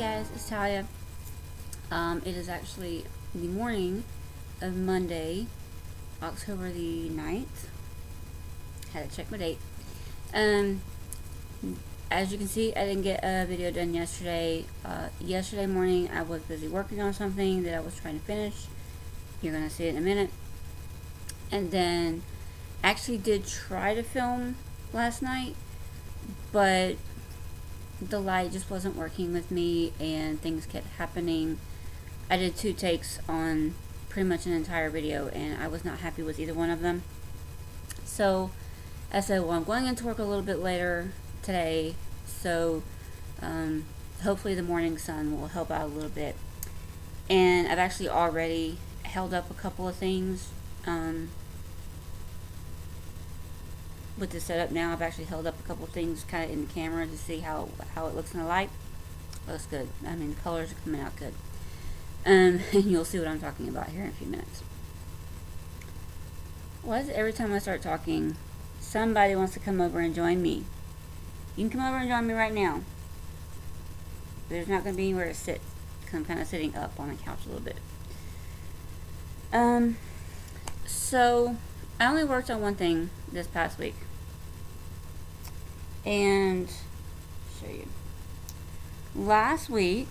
guys, it's Talia. It is actually the morning of Monday, October the 9th. Had to check my date. As you can see, I didn't get a video done yesterday. Yesterday morning I was busy working on something that I was trying to finish. You're gonna see it in a minute. And then actually did try to film last night, but the light just wasn't working with me and things kept happening. I did 2 takes on pretty much an entire video and I was not happy with either one of them. So I said, well, I'm going into work a little bit later today, so hopefully the morning sun will help out a little bit. And I've actually already held up a couple of things with the setup now. I've actually held up a couple of things kind of in the camera to see how it looks in the light. Looks good. I mean, the colors are coming out good. And you'll see what I'm talking about here in a few minutes. Why is it every time I start talking, somebody wants to come over and join me? You can come over and join me right now. There's not going to be anywhere to sit because I'm kind of sitting up on the couch a little bit. So I only worked on one thing this past week, and show you. Last week,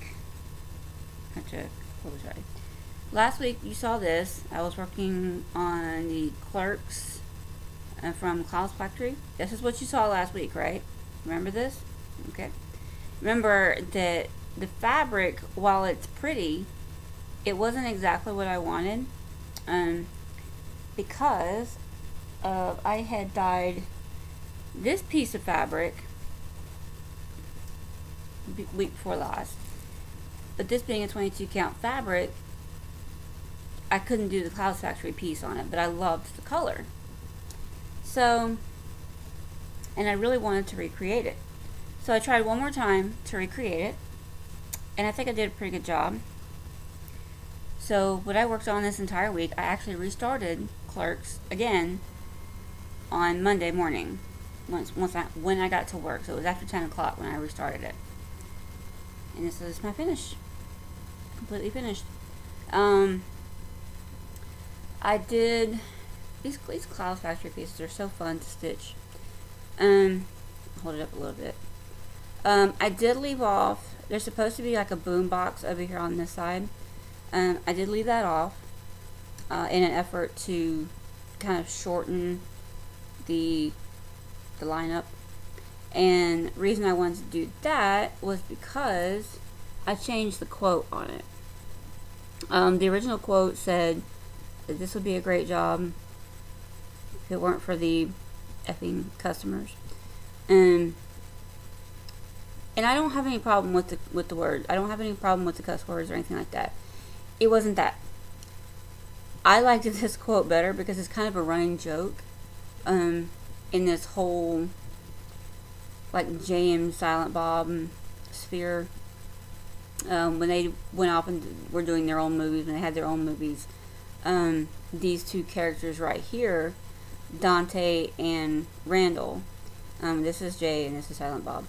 last week you saw this. I was working on the clerks from Cloud Factory. This is what you saw last week, right? Remember this? Okay. Remember that the fabric, while it's pretty, it wasn't exactly what I wanted, because I had dyed this piece of fabric week before last, but this being a 22 count fabric, I couldn't do the Cloud Factory piece on it, but I loved the color. So, and I really wanted to recreate it. So I tried one more time to recreate it, and I think I did a pretty good job. So what I worked on this entire week, I actually restarted Clerks again on Monday morning when I got to work. So it was after 10 o'clock when I restarted it. And this is my finish. Completely finished. I did these Cloud Factory pieces are so fun to stitch. Hold it up a little bit. I did leave off, there's supposed to be like a boom box over here on this side. I did leave that off in an effort to kind of shorten the lineup. And the reason I wanted to do that was because I changed the quote on it. The original quote said that this would be a great job if it weren't for the effing customers. And I don't have any problem with the word. I don't have any problem with the cuss words or anything like that. It wasn't that. I liked this quote better because it's kind of a running joke in this whole like JM Silent Bob sphere. When they went off and were doing their own movies, when they had their own movies, these 2 characters right here, Dante and Randall, this is Jay and this is Silent Bob,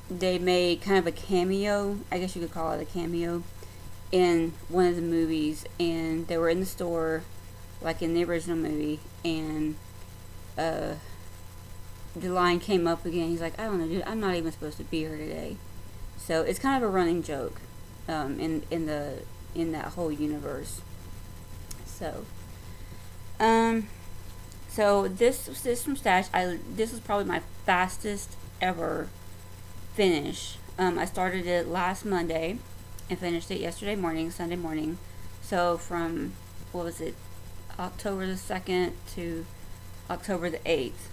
they made kind of a cameo, I guess you could call it a cameo, in one of the movies, and they were in the store like in the original movie, and the line came up again. He's like, I don't know, dude, I'm not even supposed to be here today. So it's kind of a running joke in that whole universe. So so this from Stash, this was probably my fastest ever finish. I started it last Monday and finished it yesterday morning, Sunday morning. So from, what was it, October the 2nd to October the 8th.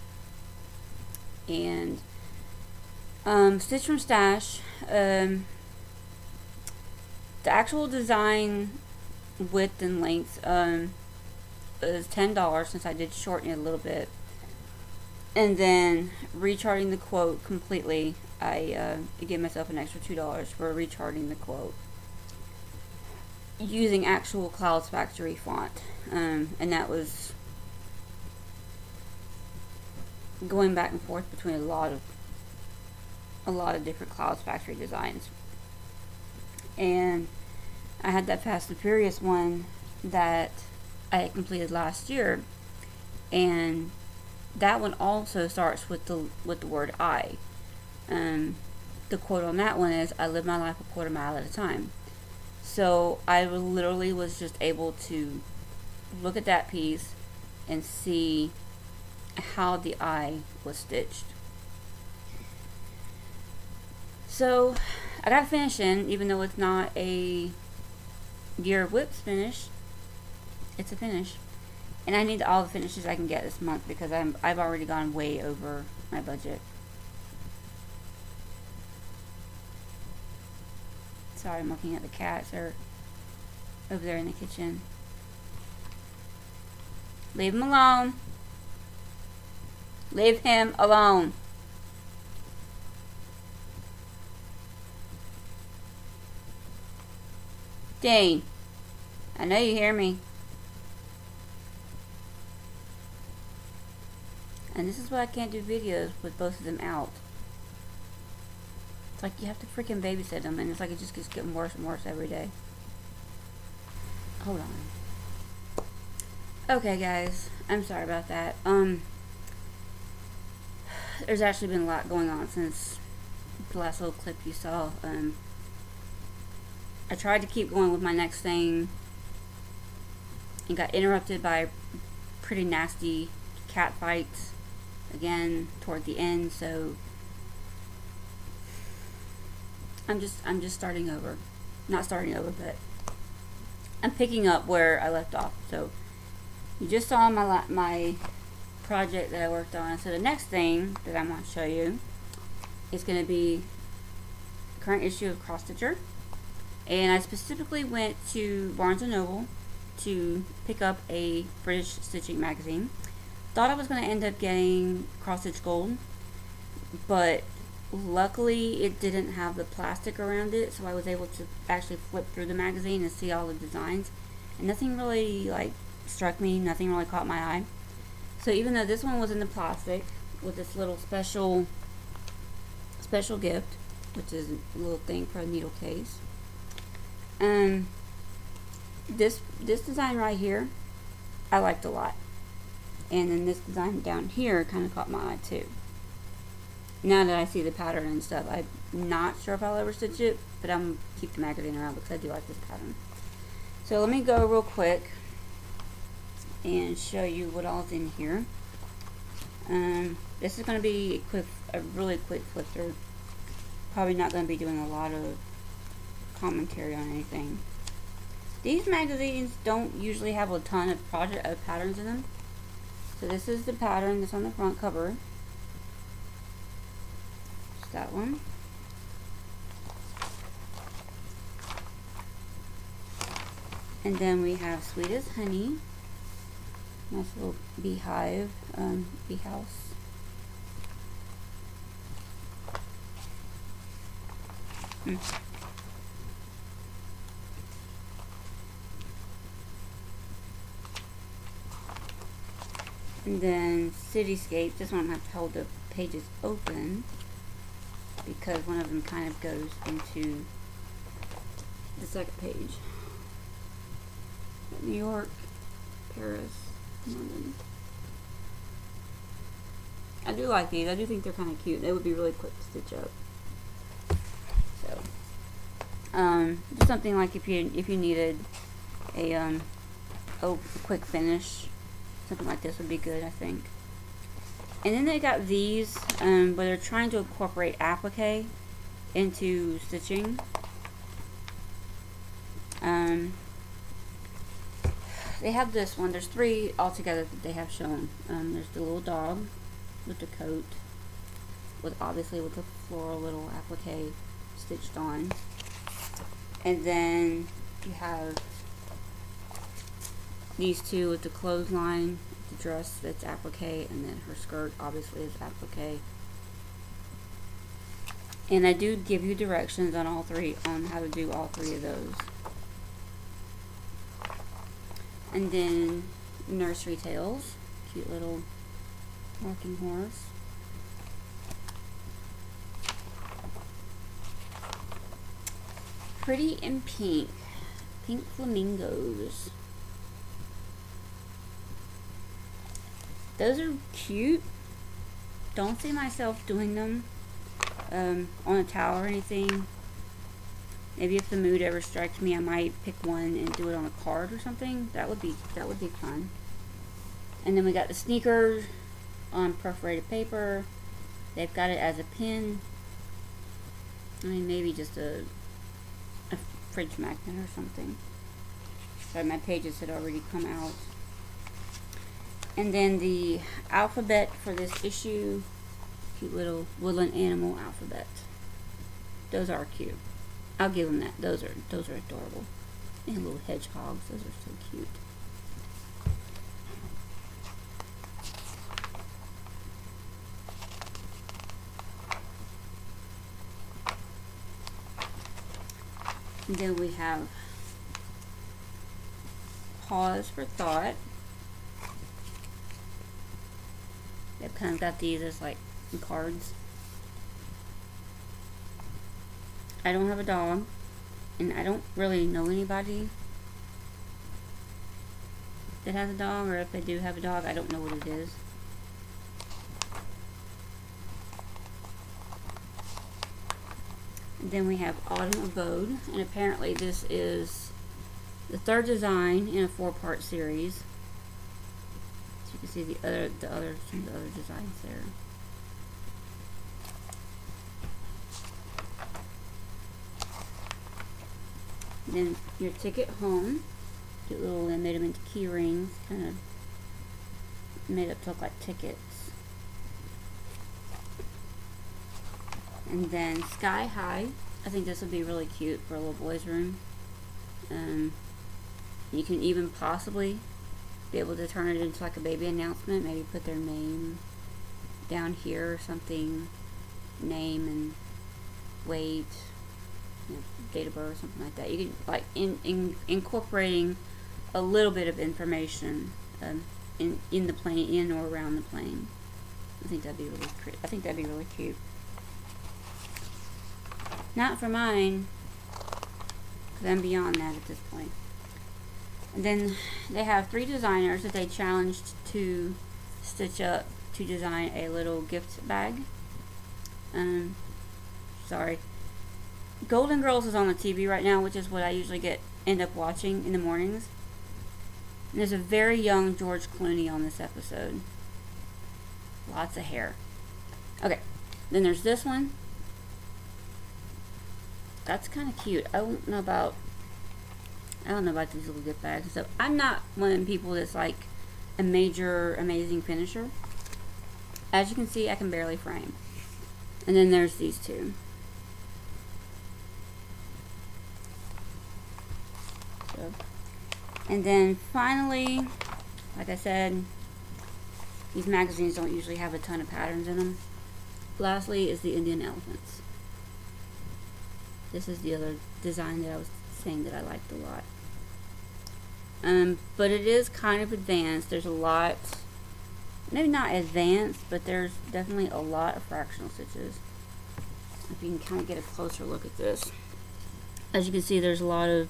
And Stitch from Stash, the actual design width and length is $10, since I did shorten it a little bit. And then recharting the quote completely, I gave myself an extra $2 for recharting the quote using actual Cloud Factory font, and that was going back and forth between a lot a lot of different Clouds Factory designs. And I had that Fast and Furious one that I had completed last year, and that one also starts with the word I. The quote on that one is, "I live my life a quarter mile at a time." So I literally was just able to look at that piece and see how the I was stitched. So I got finishing, even though it's not a Year of Whips finish. It's a finish, and I need all the finishes I can get this month because I've already gone way over my budget. Sorry, I'm looking at the cats. They're over there in the kitchen. Leave him alone. Leave him alone. Dane, I know you hear me. And this is why I can't do videos with both of them out. It's like you have to freaking babysit them, and it's like it just keeps getting worse and worse every day. Hold on. Okay, guys, I'm sorry about that. There's actually been a lot going on since the last little clip you saw. I tried to keep going with my next thing and got interrupted by pretty nasty cat fights again toward the end, so I'm just starting over. Not starting over, but I'm picking up where I left off. So you just saw my project that I worked on. So the next thing that I'm going to show you is going to be the current issue of Cross Stitcher. And I specifically went to Barnes & Noble to pick up a British stitching magazine. Thought I was going to end up getting Cross Stitch Gold, but luckily it didn't have the plastic around it, so I was able to actually flip through the magazine and see all the designs. And nothing really like struck me, nothing really caught my eye. So even though this one was in the plastic with this little special gift, which is a little thing for a needle case, this design right here I liked a lot, and then this design down here kind of caught my eye too. Now that I see the pattern and stuff, I'm not sure if I'll ever stitch it, but I'm gonna keep the magazine around because I do like this pattern. So let me go real quick and show you what all's in here. This is going to be a really quick flip through. Probably not going to be doing a lot of commentary on anything. These magazines don't usually have a ton of patterns in them. So this is the pattern that's on the front cover. Just that one. And then we have Sweet as Honey. Nice little beehive, bee house. And then Cityscape. This one I have to hold the pages open because one of them kind of goes into the second page. New York, Paris, London. I do like these. I do think they're kind of cute. They would be really quick to stitch up. So, just something like if you needed a quick finish, something like this would be good, I think. And then they got these, where they're trying to incorporate applique into stitching. They have this one. There's three altogether that they have shown. There's the little dog with the coat, obviously with the floral little applique stitched on. And then you have these two with the clothesline, the dress that's applique, and then her skirt obviously is applique. And I do give you directions on all three, on how to do all three of those. And then Nursery Tales, cute little rocking horse. Pretty in Pink. Pink flamingos. Those are cute. Don't see myself doing them on a towel or anything. Maybe if the mood ever strikes me, I might pick one and do it on a card or something. That would be fun. And then we got the sneakers on perforated paper. They've got it as a pin. I mean, maybe just a fridge magnet or something. But my pages had already come out. And then the alphabet for this issue, cute little woodland animal alphabet. Those are cute. I'll give them that. Those are adorable. And little hedgehogs. Those are so cute. And then we have Pause for Thought. They've kind of got these as like cards. I don't have a dog, and I don't really know anybody that has a dog, or if they do have a dog, I don't know what it is. And then we have Autumn Abode, and apparently this is the third design in a 4-part series. So you can see some of the other designs there. And then your ticket home, cute little, they made them into key rings, kind of made it look like tickets. And then Sky High. I think this would be really cute for a little boy's room. You can even possibly be able to turn it into like a baby announcement. Maybe put their name down here or something. Name and weight, you know, date of birth, something like that. You can like incorporating a little bit of information in the plane, in or around the plane. I think that'd be really pretty. I think that'd be really cute. Not for mine, because I'm beyond that at this point. And then they have 3 designers that they challenged to stitch up to design a little gift bag. Sorry. Golden Girls is on the TV right now, which is what I usually end up watching in the mornings. And there's a very young George Clooney on this episode. Lots of hair. Okay, then there's this one. That's kind of cute. I don't know about these little gift bags. So I'm not one of the people that's like a major amazing finisher. As you can see, I can barely frame. And then there's these 2. So, and then finally, like I said, these magazines don't usually have a ton of patterns in them. Lastly is the Indian elephants. This is the other design that I was saying that I liked a lot. But it is kind of advanced. There's a lot, maybe not advanced, but there's definitely a lot of fractional stitches. If you can kind of get a closer look at this. As you can see, there's a lot of,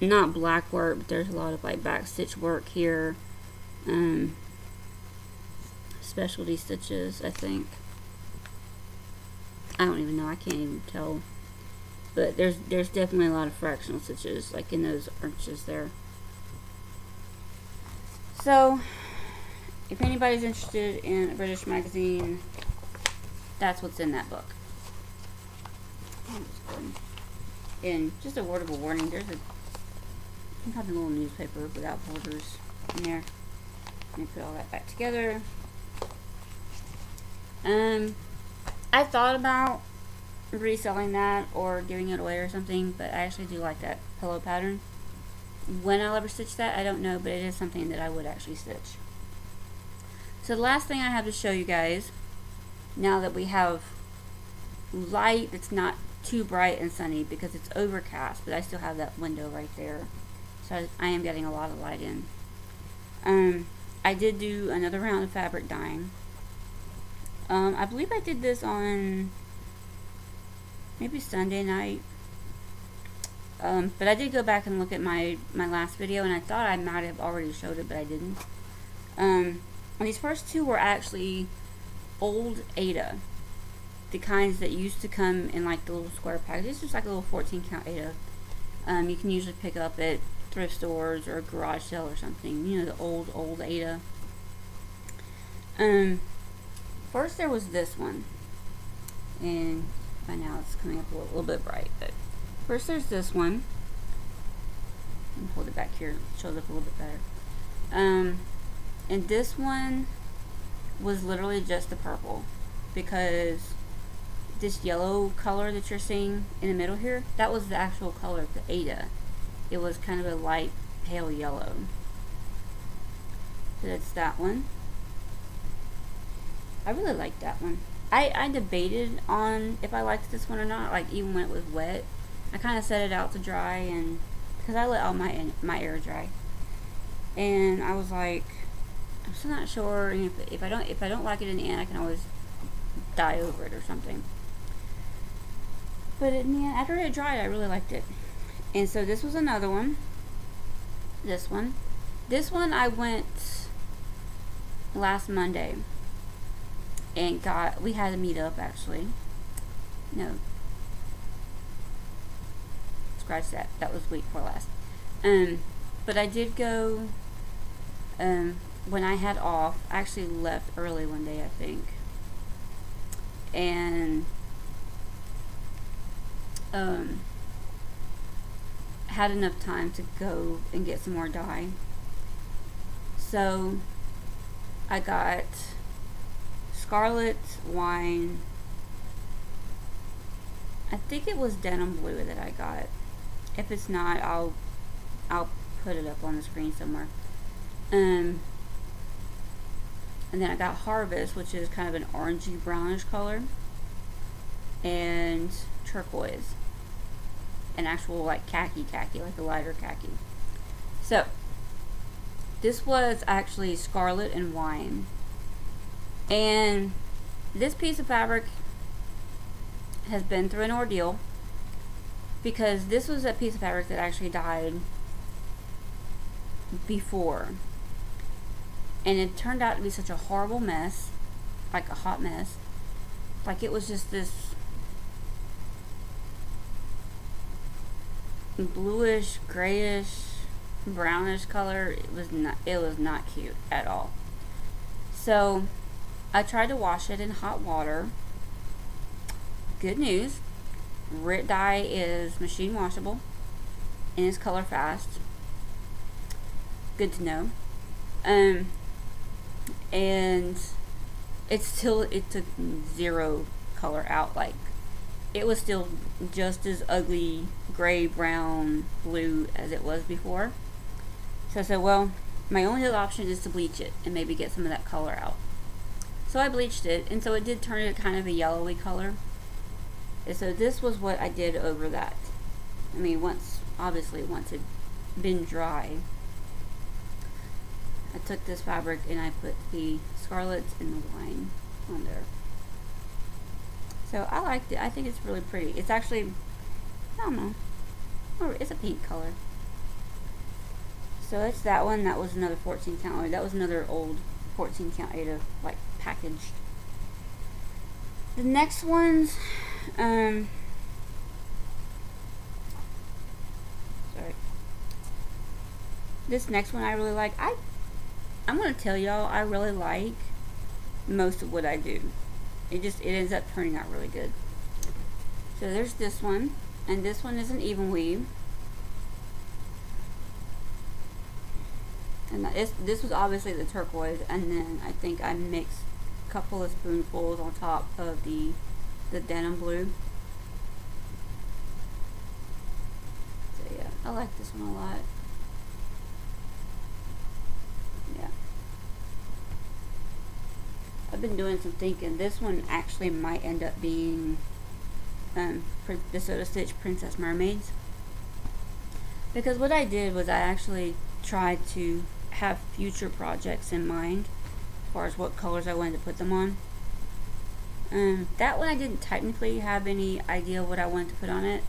not black work, but there's a lot of like back stitch work here. Specialty stitches, I think. I don't even know, I can't even tell. But there's definitely a lot of fractional stitches, like in those arches there. So, if anybody's interested in a British magazine, that's what's in that book. And just a word of a warning, there's some kind of little newspaper without borders in there. Let me put all that back together. I thought about reselling that or giving it away or something, but I actually do like that pillow pattern. When I'll ever stitch that, I don't know, but it is something that I would actually stitch. So the last thing I have to show you guys, now that we have light that's not too bright and sunny because it's overcast, but I still have that window right there, so I am getting a lot of light in. I did do another round of fabric dyeing. I believe I did this on maybe Sunday night. But I did go back and look at my last video, and I thought I might have already showed it, but I didn't. And these first two were actually old Ada, the kinds that used to come in like the little square package. It's just like a little 14 count Ada. You can usually pick up at thrift stores or a garage sale or something. You know, the old Ada. First there was this one, and by now it's coming up a little bit bright, but first there's this one. Let me hold it back here, it shows up a little bit better. And this one was literally just the purple, because this yellow color that you're seeing in the middle here, that was the actual color of the Ada. It was kind of a light pale yellow. So that's that one. I really like that one. I debated on if I liked this one or not, like even when it was wet. I kind of set it out to dry, and because I let all my air dry, and I was like, I'm still not sure. And if I don't like it in the end, I can always dye over it or something. But in the end, after it dried, I really liked it. And so this was another one. This one I went last Monday and we had a meet up actually. No, scratch that. That was week before last. But I did go. When I had off, I actually left early one day, I think, and had enough time to go and get some more dye. So I got Scarlet Wine. I think it was Denim Blue that I got. If it's not, I'll put it up on the screen somewhere. And then I got Harvest, which is kind of an orangey brownish color, and Turquoise, an actual like khaki, like a lighter khaki. So this was actually Scarlet and Wine, and this piece of fabric has been through an ordeal, because this was a piece of fabric that actually dyed before, and it turned out to be such a horrible mess, like a hot mess. Like it was just this bluish, grayish, brownish color. It was not cute at all. So I tried to wash it in hot water. Good news, RIT dye is machine washable and is color fast. Good to know. And it took zero color out. Like it was still just as ugly gray, brown, blue as it was before. So I said, well, my only other option is to bleach it and maybe get some of that color out. So I bleached it, and so it did turn it kind of a yellowy color. And so this was what I did over that. I mean, once it been dry, I took this fabric and I put the Scarlet and the Wine on there. So I liked it. I think it's really pretty. It's actually, I don't know, it's a pink color. So it's that one. That was another 14 count. That was another old 14 count Ada, like packaged. The next ones, sorry. This next one I really like. I'm going to tell y'all, I really like most of what I do. It ends up turning out really good. So there's this one, and this one is an even weave. And this was obviously the turquoise, and then I think I mixed a couple of spoonfuls on top of the denim blue. So yeah, I like this one a lot. Yeah. I've been doing some thinking. This one actually might end up being the Soda Stitch Princess Mermaids, because what I did was I actually tried to have future projects in mind as far as what colors I wanted to put them on. That one I didn't technically have any idea what I wanted to put on it,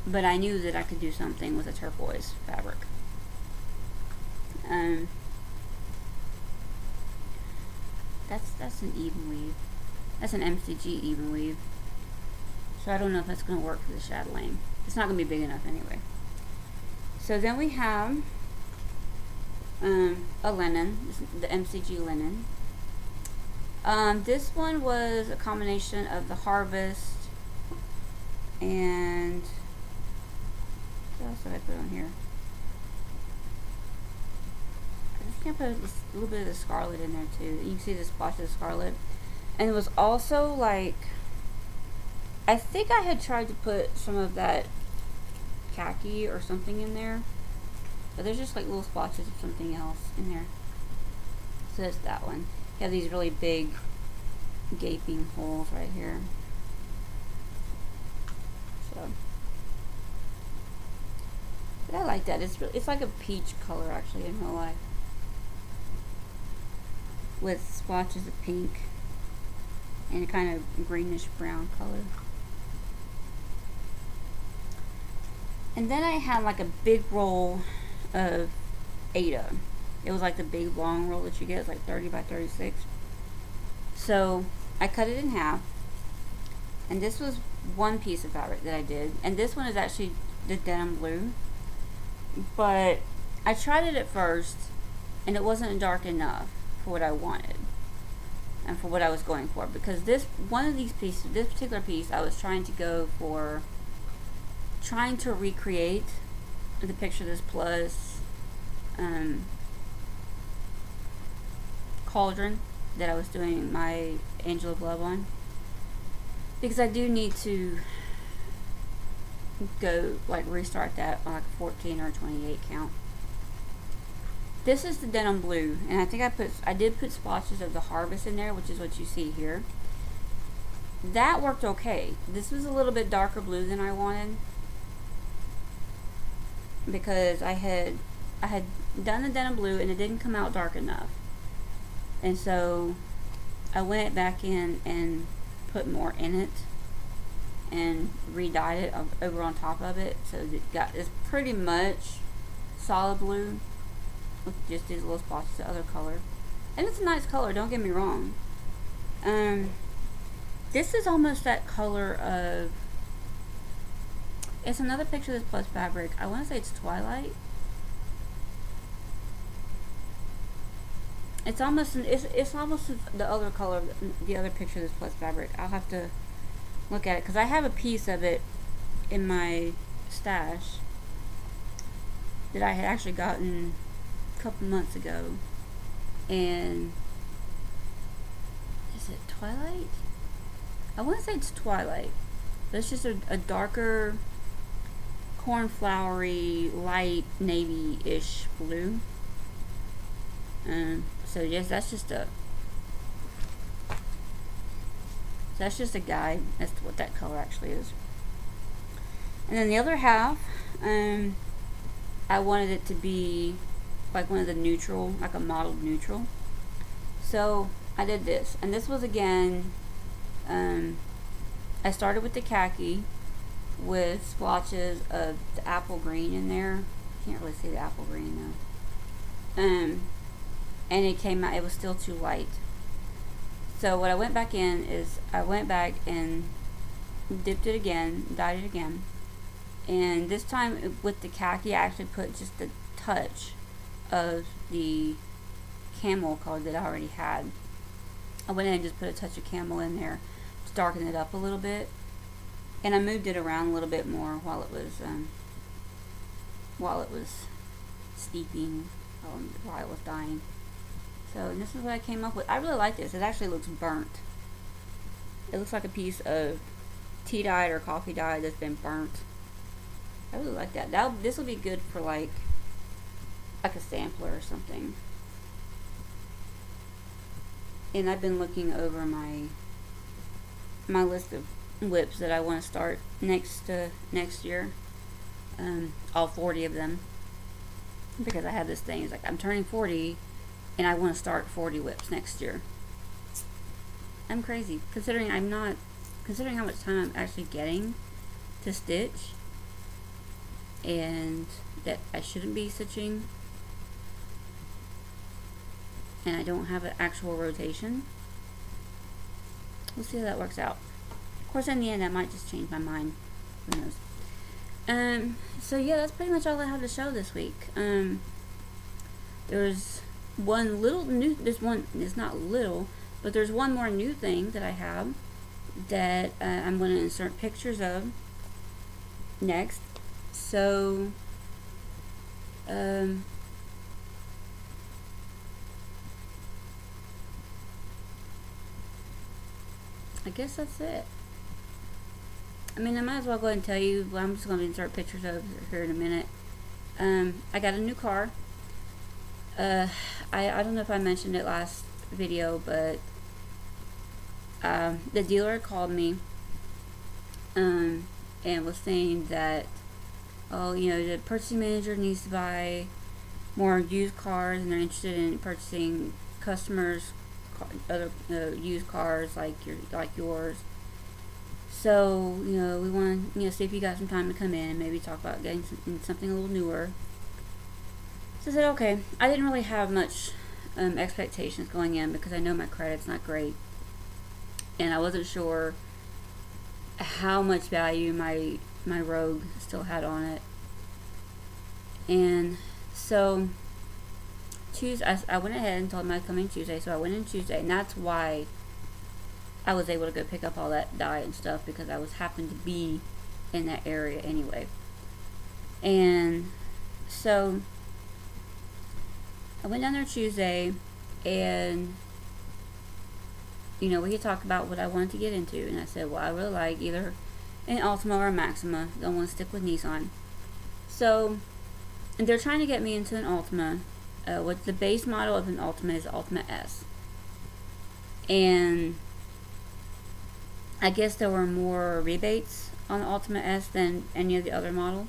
but I knew that I could do something with a turquoise fabric. That's an even weave. That's an MCG even weave. So I don't know if that's going to work for the chatelaine. It's not going to be big enough anyway. So then we have a linen, the MCG linen. This one was a combination of the Harvest and what else did I put on here? I just can't put a little bit of the scarlet in there too. You can see the splotch of the scarlet. And it was also like, I think I had tried to put some of that khaki or something in there, but there's just like little splotches of something else in there. So that's that one. You have these really big gaping holes right here. So, but I like that. It's like a peach color actually in real life, with splotches of pink and a kind of greenish brown color. And then I had like a big roll of Aida. It was like the big long roll that you get. It's like 30 by 36. So I cut it in half. And this was one piece of fabric that I did. And this one is actually the denim blue. But I tried it at first and it wasn't dark enough for what I wanted and for what I was going for. Because this particular piece, I was trying to recreate the Picture This Plus cauldron that I was doing my Angel of Love on, because I do need to go like restart that on like a 14 or 28 count. This is the denim blue, and I think I did put splotches of the Harvest in there, which is what you see here. That worked okay. This was a little bit darker blue than I wanted, because I had done the denim blue and it didn't come out dark enough, and so I went back in and put more in it and re-dyed it over on top of it, so it's pretty much solid blue with just these little splotches of other color, and it's a nice color, don't get me wrong. This is almost that color of, it's another Picture This Plus fabric. I want to say it's Twilight. It's almost the other color of the other Picture This Plus fabric. I'll have to look at it because I have a piece of it in my stash that I had actually gotten a couple months ago. And is it Twilight? I want to say it's Twilight. But it's just a darker cornflowery, light navy-ish blue. So yes, that's just a guide as to what that color actually is. And then the other half, I wanted it to be like one of the neutral, like a mottled neutral. So I did this, and this was again, I started with the khaki with splotches of the apple green in there. Can't really see the apple green though. And it came out, it was still too light. So what I went back in is, I went back and dipped it again, dyed it again. And this time with the khaki, I actually put just a touch of the camel color that I already had. I went in and just put a touch of camel in there to darken it up a little bit. And I moved it around a little bit more while it was steeping, while it was dyeing. So this is what I came up with. I really like this. It actually looks burnt. It looks like a piece of tea dye or coffee dye that's been burnt. I really like that. This will be good for like a sampler or something. And I've been looking over my list of whips that I want to start next year. All 40 of them, because I have this thing. It's like I'm turning 40 and I want to start 40 whips next year. I'm crazy, considering how much time I'm actually getting to stitch, and that I shouldn't be stitching, and I don't have an actual rotation. We'll see how that works out. Of course, in the end, I might just change my mind. Who knows? So yeah, that's pretty much all I have to show this week. There's one little new, it's not little, but there's one more new thing that I have that I'm going to insert pictures of next. So, I guess that's it. I mean, I might as well go ahead and tell you, well, I'm just going to insert pictures of here in a minute. I got a new car. I don't know if I mentioned it last video, but the dealer called me and was saying that, oh, you know, the purchasing manager needs to buy more used cars, and they're interested in purchasing customers' other used cars like yours. So, you know, we want to, you know, see if you got some time to come in and maybe talk about getting something a little newer. So I said, okay. I didn't really have much expectations going in because I know my credit's not great, and I wasn't sure how much value my Rogue still had on it. And so Tuesday, I went ahead and told him I'd come in Tuesday, so I went in Tuesday, and that's why I was able to go pick up all that dye and stuff, because I was happened to be in that area anyway. And so I went down there Tuesday, and you know, we could talk about what I wanted to get into, and I said, well, I really like either an Altima or a Maxima. Don't want to stick with Nissan. So, and they're trying to get me into an Altima. What the base model of an Altima is Altima S. And I guess there were more rebates on the Altima S than any of the other models.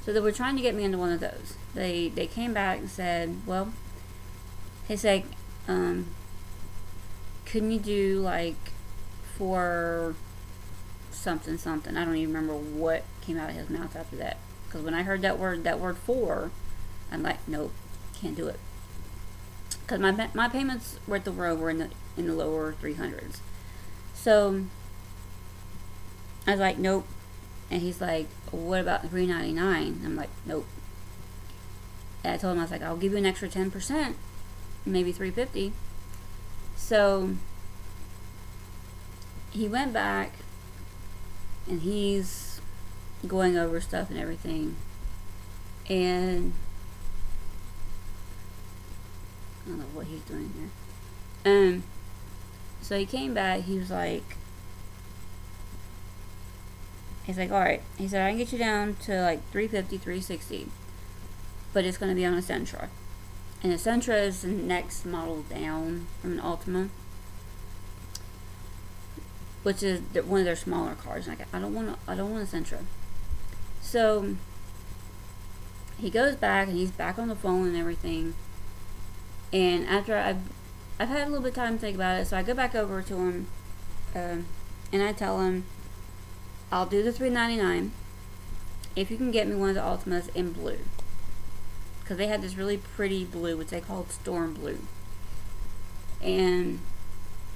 So they were trying to get me into one of those. They came back and said, well, they said, couldn't you do like for something? I don't even remember what came out of his mouth after that. Because when I heard that word for, I'm like, nope, can't do it. Because my payments with the Rogue were in the lower 300s. So I was like, nope. And he's like, what about $399? I'm like, nope. And I told him, I was like, I'll give you an extra 10%, maybe $350. So he went back, and he's going over stuff and everything, and I don't know what he's doing here. So he came back. He was like, all right. He said, I can get you down to like 350, 360, but it's going to be on a Sentra. And a Sentra is the next model down from an Altima, which is one of their smaller cars. Like, I don't want a Sentra. So he goes back, and he's back on the phone and everything. And after I've had a little bit of time to think about it, so I go back over to him, and I tell him, I'll do the $399 if you can get me one of the Altimas in blue, because they had this really pretty blue, which they called Storm Blue.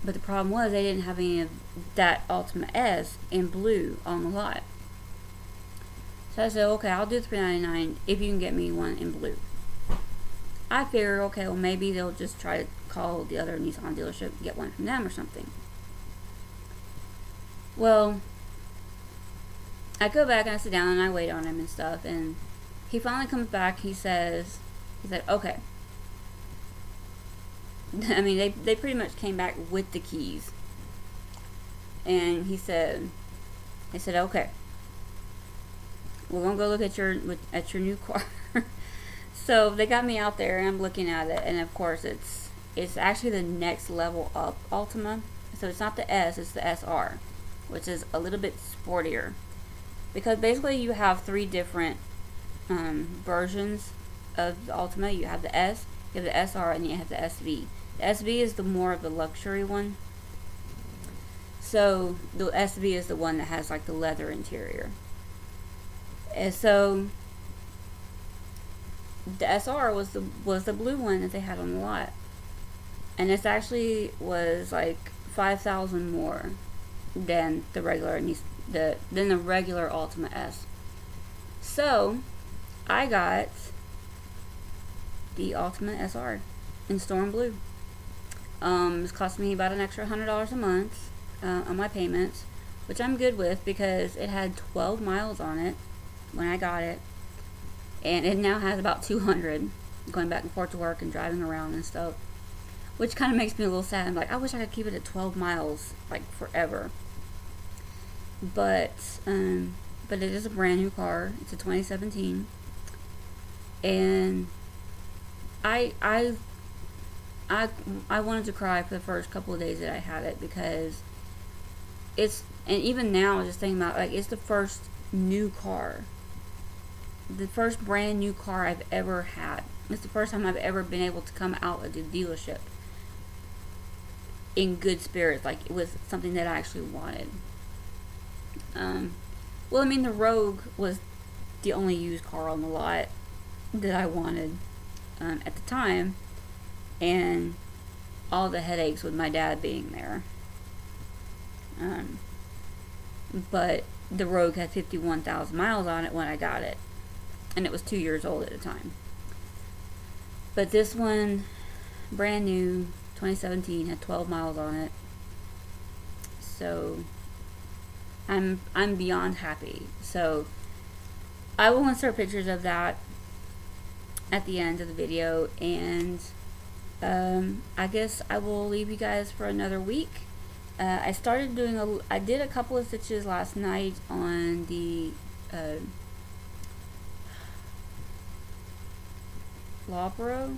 But the problem was they didn't have any of that Altima S in blue on the lot. So I said, okay, I'll do $399 if you can get me one in blue. I figured, okay, well, maybe they'll just try to call the other Nissan dealership and get one from them or something. Well, I go back and I sit down and I wait on him and stuff, and he finally comes back. He said, okay. I mean, they pretty much came back with the keys. And he said, okay, we're gonna go look at your new car. So they got me out there, and I'm looking at it, and of course it's actually the next level up Altima. So it's not the S, it's the SR, which is a little bit sportier, because basically you have three different versions of the Altima. You have the S, you have the SR, and you have the SV. The SV is the more of the luxury one, So the SV is the one that has like the leather interior. And so the SR was the blue one that they had on the lot, and this actually was like 5,000 more than the regular than the regular Ultima S. So I got the Ultima SR in Storm Blue. It's cost me about an extra $100 a month on my payments, which I'm good with because it had 12 miles on it when I got it, and it now has about 200, going back and forth to work and driving around and stuff, which kind of makes me a little sad. I'm like, I wish I could keep it at 12 miles like forever. But it is a brand new car. It's a 2017, and I wanted to cry for the first couple of days that I had it, because it's, and even now just thinking about, like, it's the first new car, the first brand new car I've ever had. It's the first time I've ever been able to come out of the dealership in good spirits, like it was something that I actually wanted. Well, I mean, the Rogue was the only used car on the lot that I wanted at the time, and all the headaches with my dad being there. But the Rogue had 51,000 miles on it when I got it, and it was 2 years old at the time. But this one, brand new, 2017, had 12 miles on it. So I'm beyond happy. So I will insert pictures of that at the end of the video, and I guess I will leave you guys for another week. I started doing I did a couple of stitches last night on the Lobro,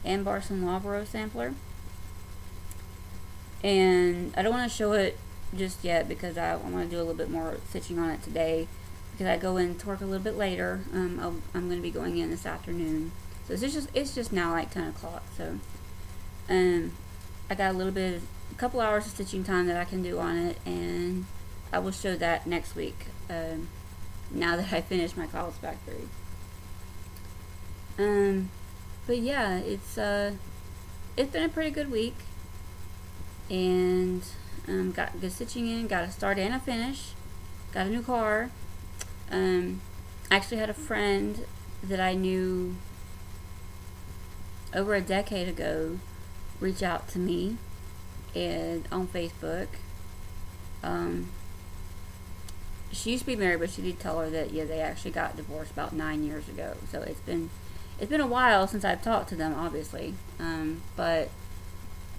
Barson Lobro sampler, and I don't want to show it just yet because I want to do a little bit more stitching on it today, because I go in to work a little bit later. I'm going to be going in this afternoon, so it's just now like 10 o'clock. So I got a couple hours of stitching time that I can do on it, and I will show that next week, now that I finish my Cloud Factory. But yeah, it's been a pretty good week, and got good stitching in, got a start and a finish, got a new car. I actually had a friend that I knew over a decade ago reach out to me on Facebook. She used to be married, but she did tell her that, yeah, they actually got divorced about 9 years ago. So it's been a while since I've talked to them, obviously. But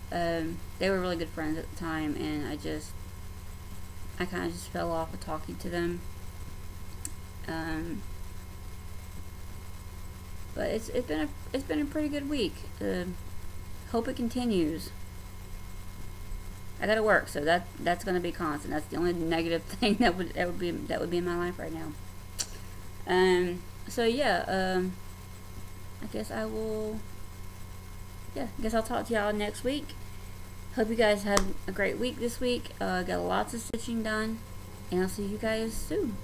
they were really good friends at the time, and I kind of just fell off of talking to them. But it's been a pretty good week. Hope it continues. I gotta work, so that's gonna be constant. That's the only negative thing that would be in my life right now. So yeah, I guess I will. Yeah, I guess I'll talk to y'all next week. Hope you guys had a great week this week. Got lots of stitching done, and I'll see you guys soon.